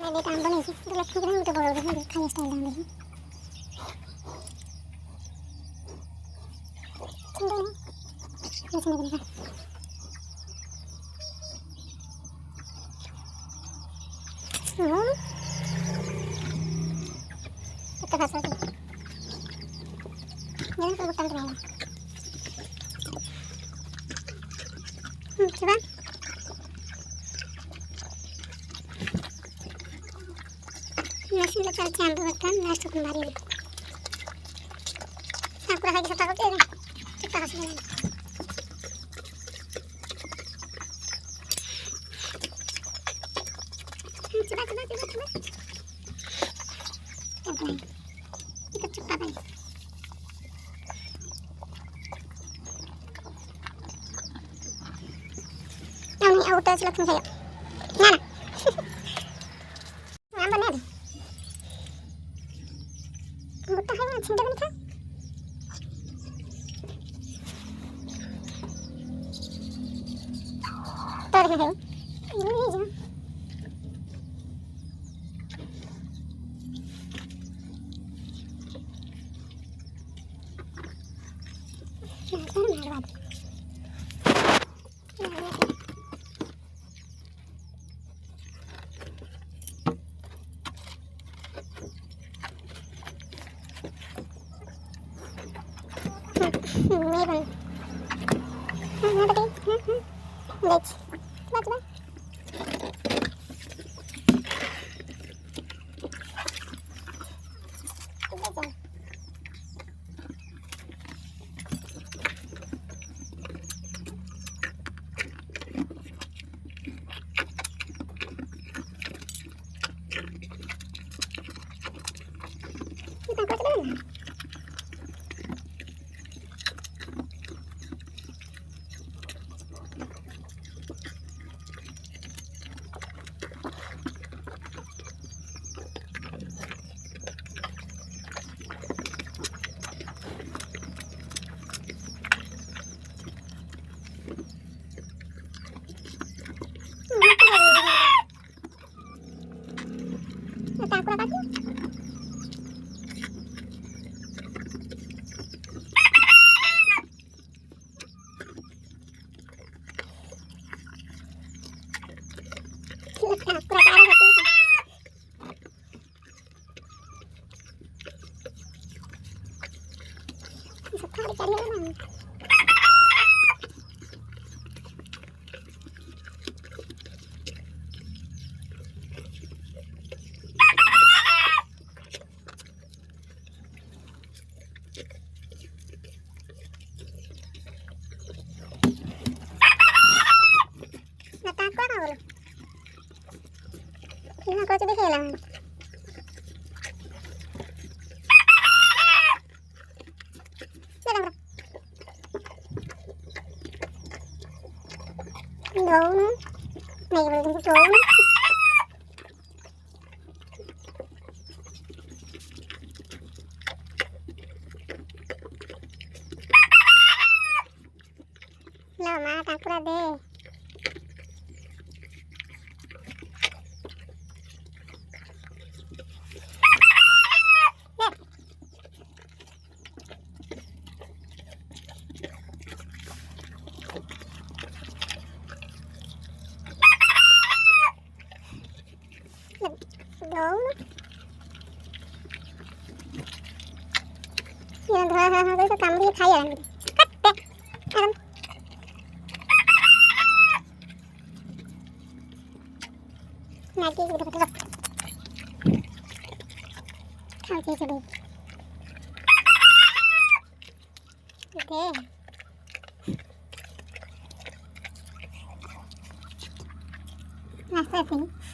मैं काम बनी थी तो लक्ष्मी के तो बोल रही है खाली स्टाइल डाल रही ठंडा है ऐसे नहीं बनेगा कितना खासा है ये तो बटन रहेगा coba nasi bakal campurkan nasi kembali aku lagi setakut ya kita kasih jalan coba coba ikut cepat aja auto langsung saya mana ngapa nih buta hai cinta benika tar hai ini aja Meron. Ano ba ito? Let's. Coba. Kita buat dulu. Ini aku coba hilang. Daun, nih belum daun. Lama tak kurang deh. Daun. Yang hal-hal itu kambing kaya kan. Alam. Nanti sudah tutup. Oke, coba. Oke. Nah, selesai.